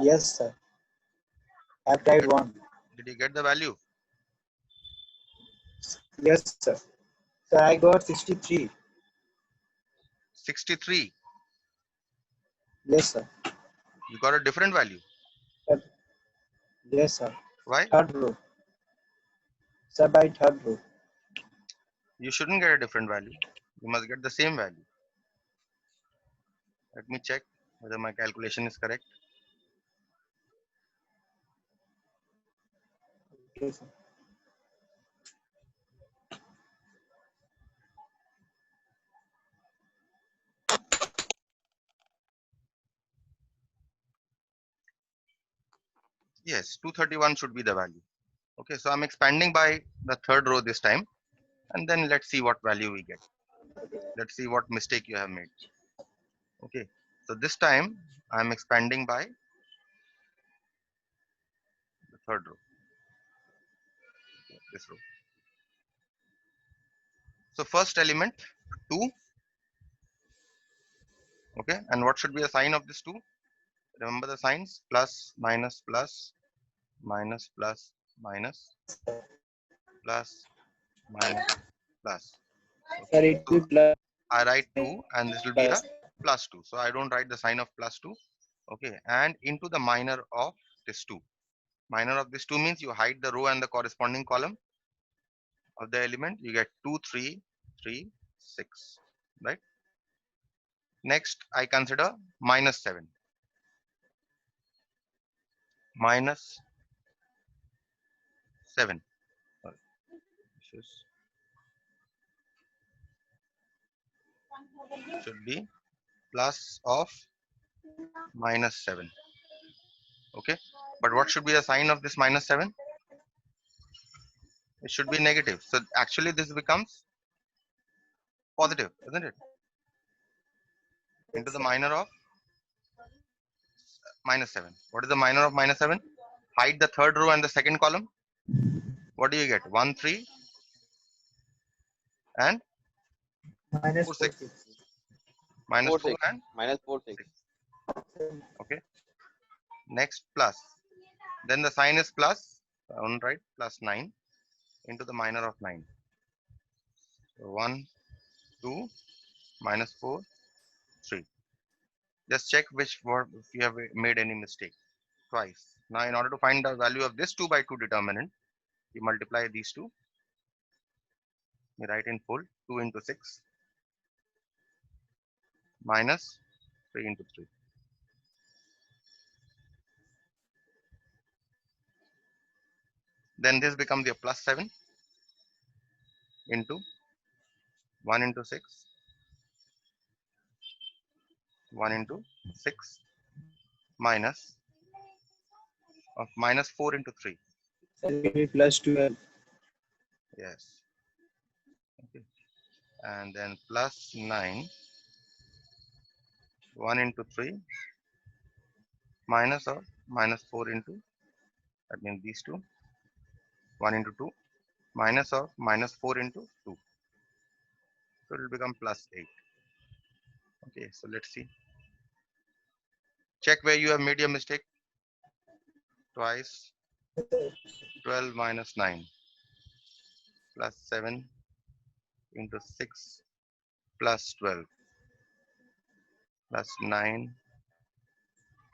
Yes, sir. I tried one. Did you get the value? Yes, sir. So I got 63. 63. Yes, sir. You got a different value. Yes, sir. Why? Third row. Sir, by third row. You shouldn't get a different value. You must get the same value. Let me check whether my calculation is correct. Okay, sir. Yes, 231 should be the value. Okay, so I'm expanding by the third row this time, and then let's see what value we get. Let's see what mistake you have made. Okay, so this time I'm expanding by the third row, this row. So first element 2. Okay, and what should be the sign of this 2? Remember the signs: plus, minus, plus, minus, plus, minus, plus, minus, plus. Sir, Okay, it so will be plus. I write 2 and this will be a plus 2. So I don't write the sign of plus 2. Okay, and into the minor of this 2. Minor of this 2 means you hide the row and the corresponding column of the element. You get 2, 3, 3, 6. Right? Next, I consider minus 7. Minus 7. Sorry, this should be plus of minus 7. Okay, but what should be the sign of this minus 7? It should be negative. So actually this becomes positive, isn't it? Into the minor of minus 7. What is the minor of minus 7? Hide the third row and the second column. What do you get? 1, 3 and Minus 4, 4, 6. 6. Minus 4 6. and Minus 4, 6. 6. Okay. Next plus. Then the sign is plus. On right, plus 9 into the minor of 9. So 1, 2, minus 4, 3. Just check which word if you have made any mistake. Twice. Now in order to find the value of this 2 by 2 determinant, you multiply these two. You write in full 2 into 6 minus 3 into 3. Then this becomes your plus 7 into 1 into 6, 1 into 6 minus of minus 4 into 3. Sir, it will be plus 12. Yes. Okay. And then plus 9, 1 into 3 minus of minus 4 into, that means these two, 1 into 2 minus of minus 4 into 2. So it will become plus 8. Okay, so let's see. Check where you have made your mistake. Twice. 12 minus 9 plus 7 into 6 plus 12 plus 9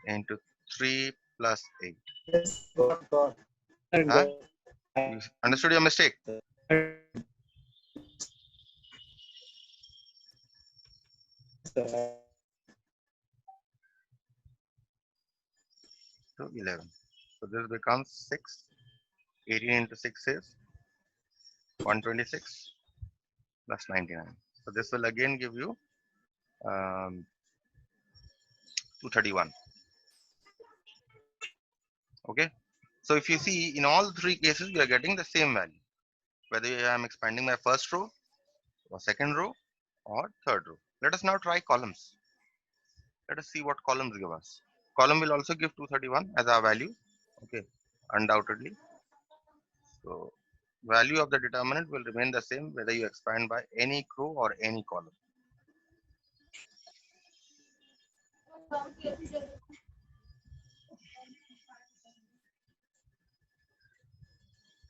into 3 plus 8. Yes, got. Huh? You understood your mistake? So 11. So this becomes 6. 18 into 6 is 126 plus 99. So this will again give you 231. Okay. So if you see in all three cases, we are getting the same value. Whether I am expanding my first row or second row or third row. Let us now try columns. Let us see what columns give us. Column will also give 231 as our value. Okay, undoubtedly. So value of the determinant will remain the same whether you expand by any row or any column.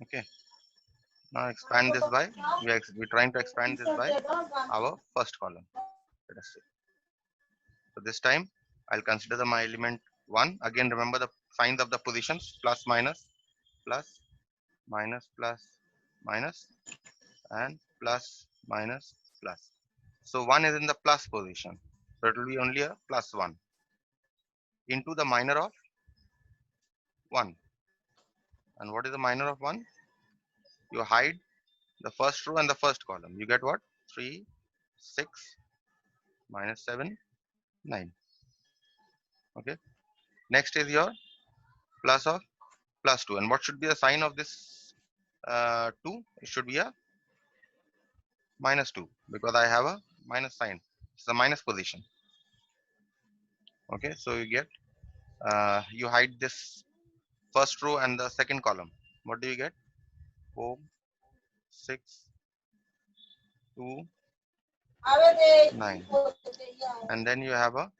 Okay. Now expand this by, we're trying to expand this by our first column. Let us see. So this time I'll consider my element 1. Again, remember the signs of the positions: plus, minus, plus, minus, plus, minus, and plus, minus, plus. So 1 is in the plus position. So it will be only a plus 1 into the minor of 1. And what is the minor of 1? You hide the first row and the first column. You get what? 3, 6, minus 7, 9. Okay. Next is your plus of plus 2. And what should be the sign of this 2? It should be a minus 2 because I have a minus sign. It's a minus position. Okay. So you get, you hide this first row and the second column. What do you get? 4, 6, 2, 9. And then you have a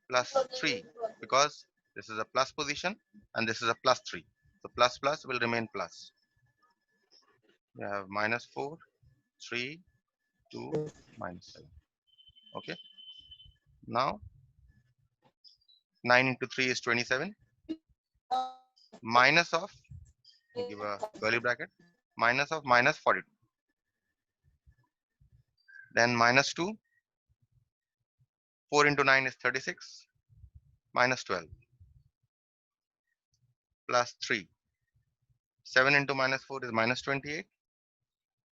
plus 3 because this is a plus position and this is a plus 3. So plus plus will remain plus. You have minus 4, 3, 2, minus 7. Okay. Now 9 into 3 is 27. Minus of, give a curly bracket, minus of minus 42. Then minus 2, 4 into 9 is 36. Minus 12. Plus 3. 7 into minus 4 is minus 28.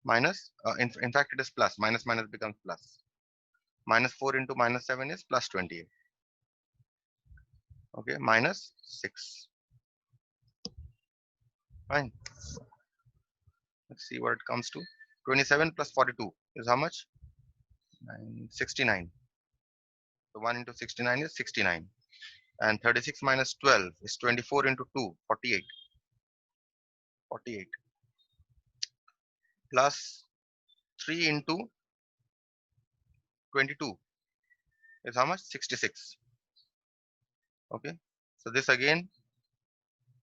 Minus, in fact it is plus. Minus minus becomes plus. Minus 4 into minus 7 is plus 28. Okay, minus 6. Fine. Let's see what it comes to. 27 plus 42 is how much? 69. So 1 into 69 is 69. And 36 minus 12 is 24 into 2, 48. 48. Plus 3 into 22 is how much? 66. Okay. So this again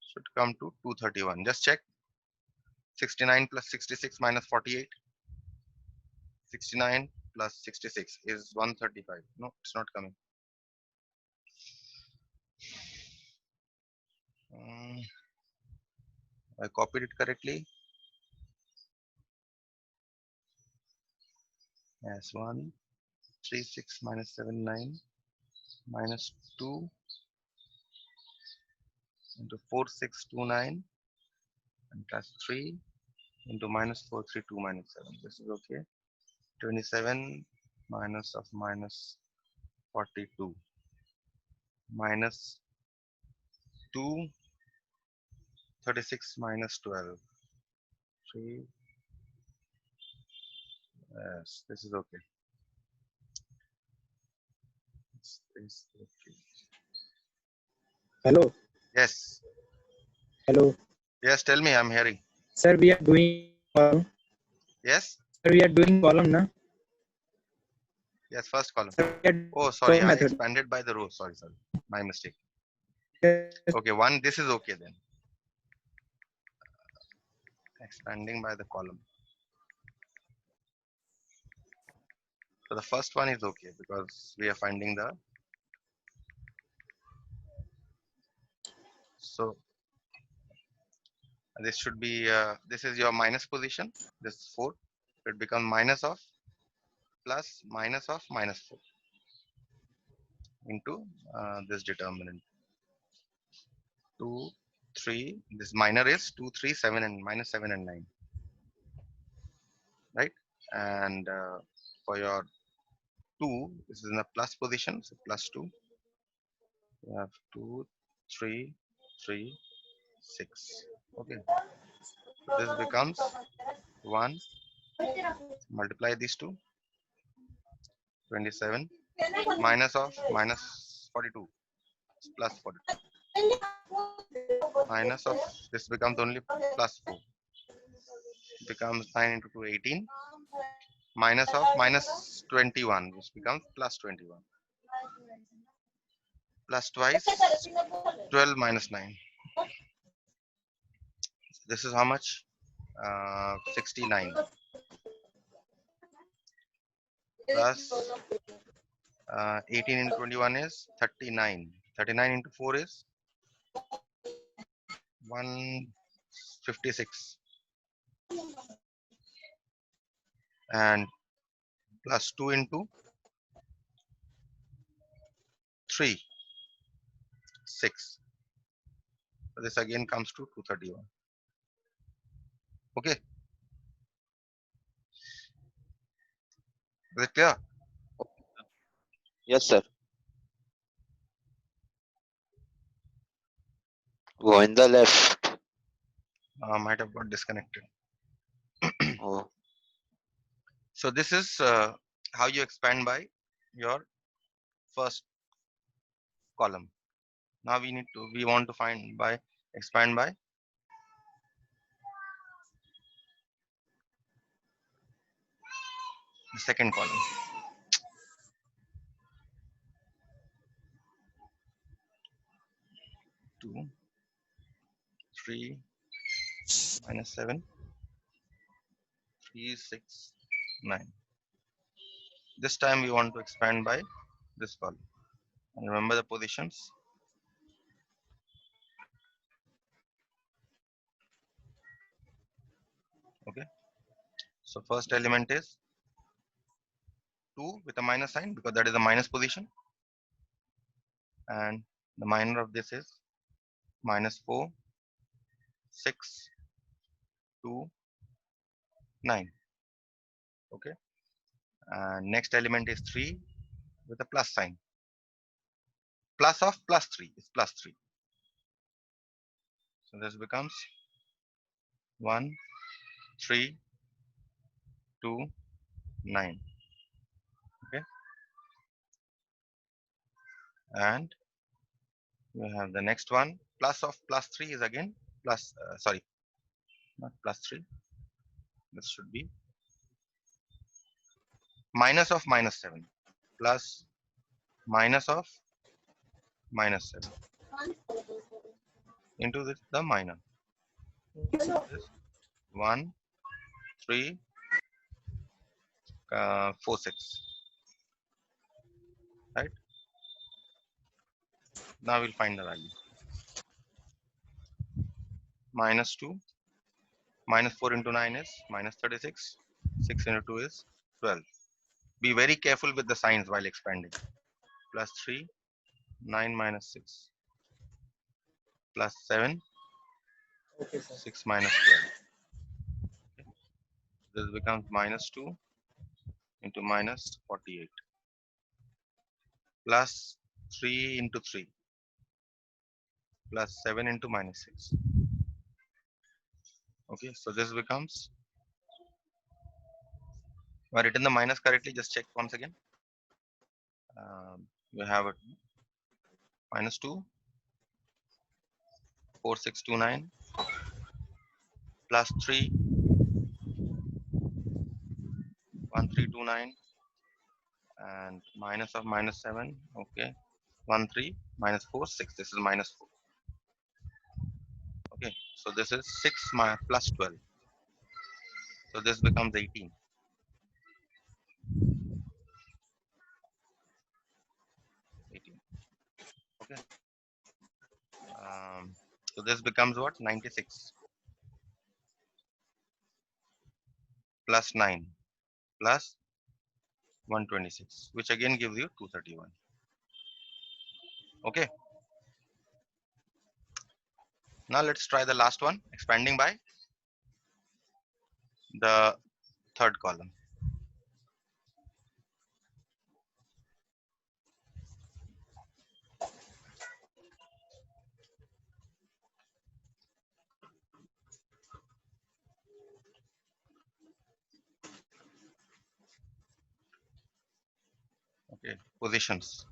should come to 231. Just check. 69 plus 66 minus 48. 69 plus 66 is 135. No, it's not coming. I copied it correctly. Yes, 1, 3, 6 minus 7, 9 minus 2 into 4, 6, 2, 9 and plus 3 into minus 4, 3, 2, minus 7. This is okay. 27 minus of minus 42 minus 2, 36 minus 12. 3. Yes, this is okay. This is okay. Hello. Yes. Hello. Yes, tell me, I'm hearing. Sir, we are doing column. Yes? Sir, we are doing column, na? Yes, first column. Sir, we are doing Oh, sorry, I method. expanded by the row. Sorry. My mistake. Yes. Okay, 1, this is okay then. Expanding by the column. So the first one is okay because we are finding the, so this should be, this is your minus position. This is 4. It becomes minus of plus minus of minus 4 into this determinant. 2, 3. This minor is 2, 3, 7 and minus 7 and 9. Right? And for your 2, this is in a plus position. So plus 2. You have 2, 3, 3, 6. Okay. So this becomes 1. Multiply these two. 27 minus of minus 42 plus 42 minus of this becomes only plus 4 becomes 9 into 2 18 minus of minus 21 which becomes plus 21 plus twice 12 minus 9 This is how much? 69 plus 18 into 21 is 39. 39 into 4 is 156, and plus 2 into 3, 6. So this again comes to 231. Okay, is it clear? Yes, sir. Go in the left. Might have got disconnected. Oh, So this is how you expand by your first column. Now we want to find by expand by the second column. 2, 3, minus 7, 3, 6, 9. This time we want to expand by this column. And remember the positions. Okay. So first element is 2 with a minus sign because that is the minus position. And the minor of this is minus 4, 6, 2, 9. Okay. And next element is 3 with a plus sign. Plus of plus 3 is plus 3. So this becomes 1, 3, 2, 9. Okay. And we have the next one. Plus of plus 3 is again plus, sorry, not plus 3. This should be minus of minus 7 plus minus of minus 7 into the minor. This 1, 3, 4, 6. Right? Now we'll find the value. Minus 2, minus 4 into 9 is minus 36. 6 into 2 is 12. Be very careful with the signs while expanding. Plus 3, 9 minus 6. Plus 7, Okay, sir. 6 minus 12. Okay. This becomes minus 2 into minus 48. Plus 3 into 3. Plus 7 into minus 6. Okay, so this becomes, I written the minus correctly, just check once again. You have it minus 2, 4, 6, 2, 9, plus 3, 1, 3, 2, 9, and minus of minus 7, okay, 1, 3, minus 4, 6, this is minus 4. Okay, so this is 6 plus 12. So this becomes 18. 18. Okay. So this becomes what? 96 plus 9 plus 126, which again gives you 231. Okay. Now let's try the last one, expanding by the third column. Okay, positions.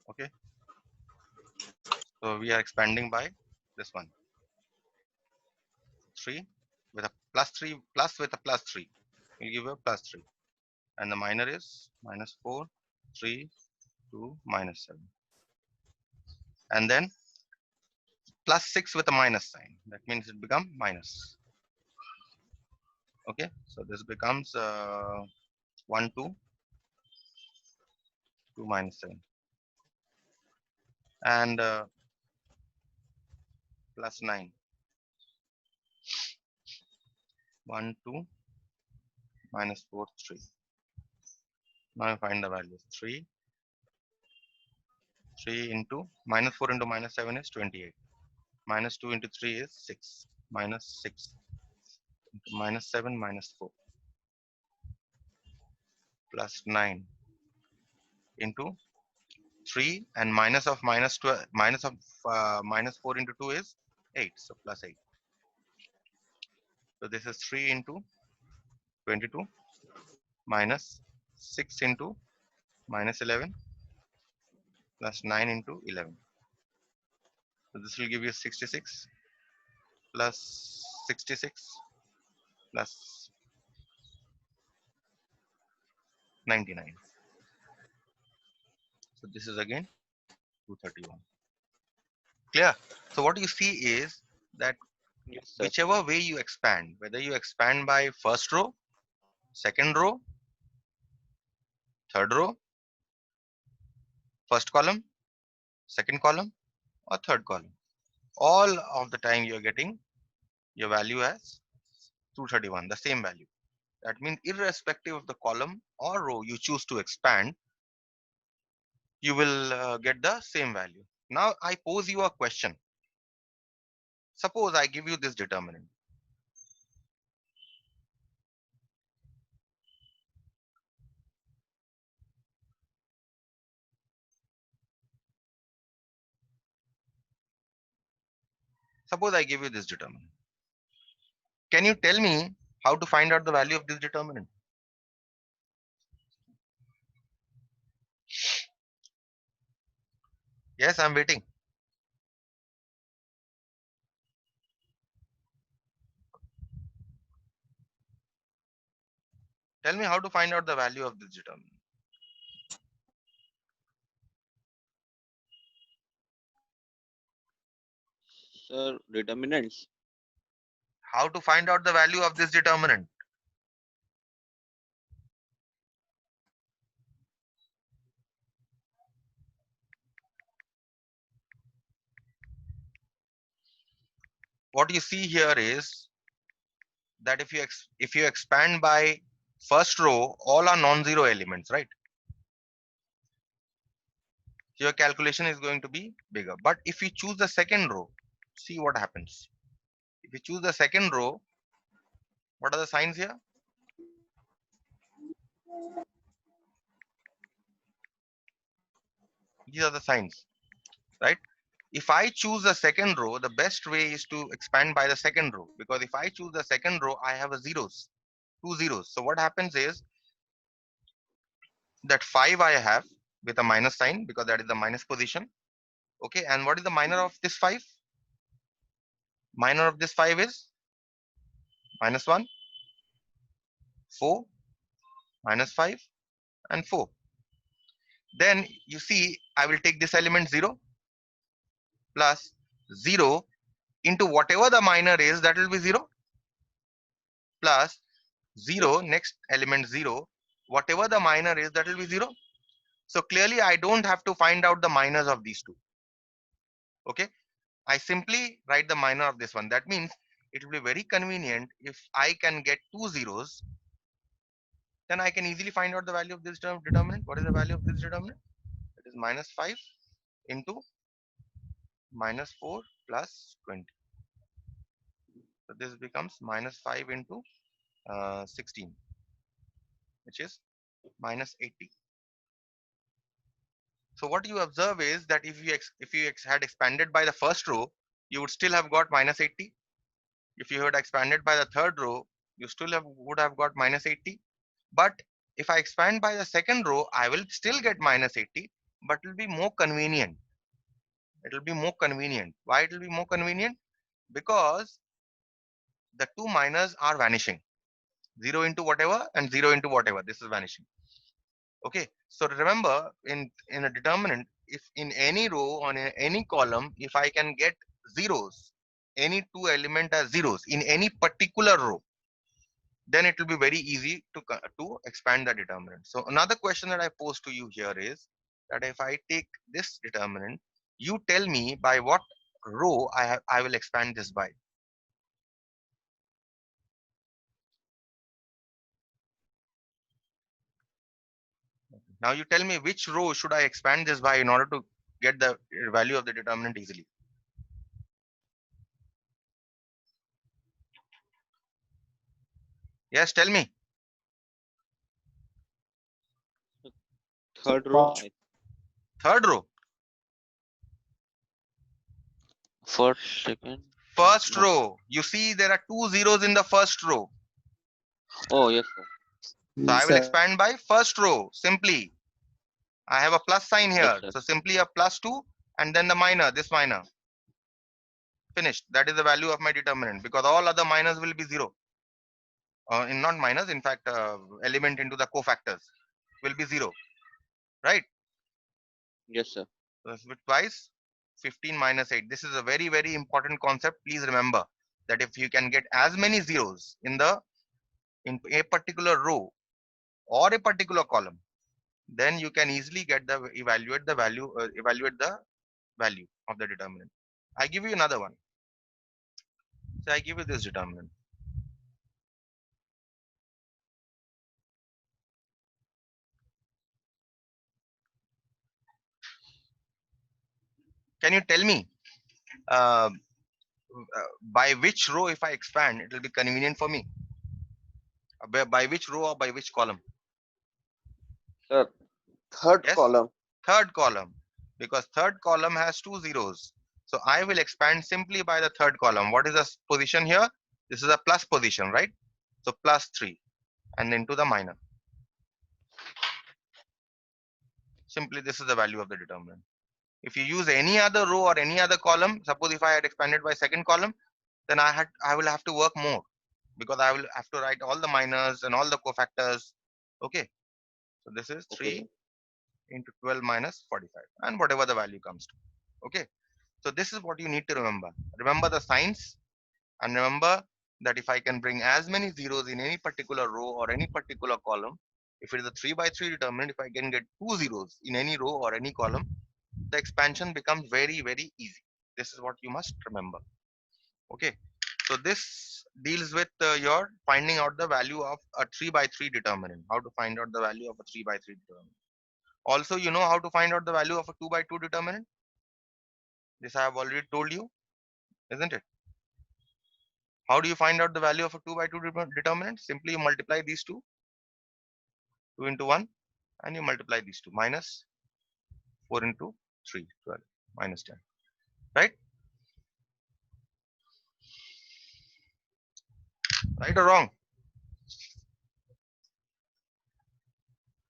Okay, so we are expanding by this one. 3 with a plus 3 plus with a plus 3 will give you a plus 3, and the minor is minus 4, 3, to -7. And then +6 with a minus sign. That means it becomes minus. Okay, so this becomes 1, 2 to -7. And +9. 1, 2, -4, 3. Now I find the values. 3 into -4 into -7 is 28. -2 into 3 is 6. -6 into -7 -4 +9 into 3 and minus of -12 minus of -4 into 2 is 8. So +8. So this is 3 into 22 minus 6 into -11 plus 9 into 11. So this will give you 66 plus 66 plus 99. So this is again 231. Clear? So what you see is that Yes, sir. whichever way you expand, whether you expand by first row, second row, third row, first column, second column, or third column, all of the time you are getting your value as 231, the same value. That means irrespective of the column or row you choose to expand, you will get the same value. Now I pose you a question. Suppose I give you this determinant. Suppose I give you this determinant. Can you tell me how to find out the value of this determinant? Yes, I'm waiting. Tell me how to find out the value of this determinant. Sir, determinants. How to find out the value of this determinant? What you see here is that if you expand by first row, all are non-zero elements, right? Your calculation is going to be bigger. But if you choose the second row, see what happens. If you choose the second row, what are the signs here? These are the signs, right? If I choose the second row, the best way is to expand by the second row, because if I choose the second row, I have a zeros, two zeros. So what happens is that 5 I have with a minus sign, because that is the minus position. Okay, and what is the minor of this 5? Minor of this 5 is -1, 4, -5, and 4. Then you see, I will take this element 0 plus 0 into whatever the minor is, that will be 0 plus 0, Yes. next element 0, whatever the minor is, that will be 0. So clearly I don't have to find out the minors of these two. Okay, I simply write the minor of this one. That means it will be very convenient if I can get two zeros, then I can easily find out the value of this determinant. What is the value of this determinant? It is -5 into -4 plus 20. So this becomes -5 into 16, which is -80. So what you observe is that if you had expanded by the first row, you would still have got -80. If you had expanded by the third row, you still would have got -80. But if I expand by the second row, I will still get -80, but it will be more convenient. It will be more convenient. Why it will be more convenient? Because the two minors are vanishing. 0 into whatever and 0 into whatever. This is vanishing. Okay, so remember, in a determinant, if in any row or in any column, if I can get zeros, any two element as zeros in any particular row, then it will be very easy to expand the determinant. So another question that I pose to you here is that if I take this determinant, you tell me by what row I will expand this by. Now you tell me which row should I expand this by in order to get the value of the determinant easily. Yes, tell me. Third row. Third row. First, second. First No. row. You see there are two zeros in the first row. Oh, yes, sir. So I will Sir. expand by first row simply. I have a plus sign Yes, here. sir. So simply a +2 and then the minor, this minor. Finished. That is the value of my determinant because all other minors will be 0. In not minors, in fact, element into the cofactors will be 0. Right? Yes, sir. So with twice 15 minus 8. This is a very, very important concept. Please remember that if you can get as many zeros in a particular row or a particular column, then you can easily get the evaluate the value of the determinant. I give you another one. So I give you this determinant. Can you tell me uh, by which row, if I expand, it will be convenient for me? By which row or by which column? Sir, third Yes, column. third column, because third column has two zeros. So I will expand simply by the third column. What is the position here? This is a plus position, right? So +3 and into the minor. Simply this is the value of the determinant. If you use any other row or any other column, suppose if I had expanded by second column, then I will have to work more because I will have to write all the minors and all the cofactors. Okay, so this is 3 Okay. into 12 minus 45 and whatever the value comes to. Okay, so this is what you need to remember. Remember the signs and remember that if I can bring as many zeros in any particular row or any particular column, if it is a 3 by 3 determinant, if I can get two zeros in any row or any column, the expansion becomes very, very easy. This is what you must remember. Okay, so this deals with your finding out the value of a 3 by 3 determinant. How to find out the value of a 3 by 3 determinant. Also, you know how to find out the value of a 2 by 2 determinant. This I have already told you, isn't it? How do you find out the value of a 2 by 2 determinant? Simply you multiply these two, 2 into 1, and you multiply these two, minus 4 into 3, 12, minus 10. Right? Right or wrong?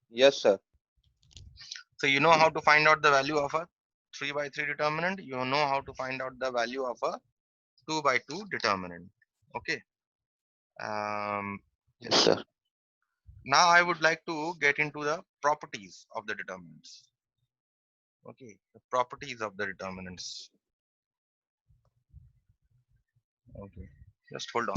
Yes, sir. So you know how to find out the value of a 3 by 3 determinant. You know how to find out the value of a 2 by 2 determinant. Okay. Yes, sir. Now I would like to get into the properties of the determinants. Okay, the properties of the determinants. Okay, just hold on.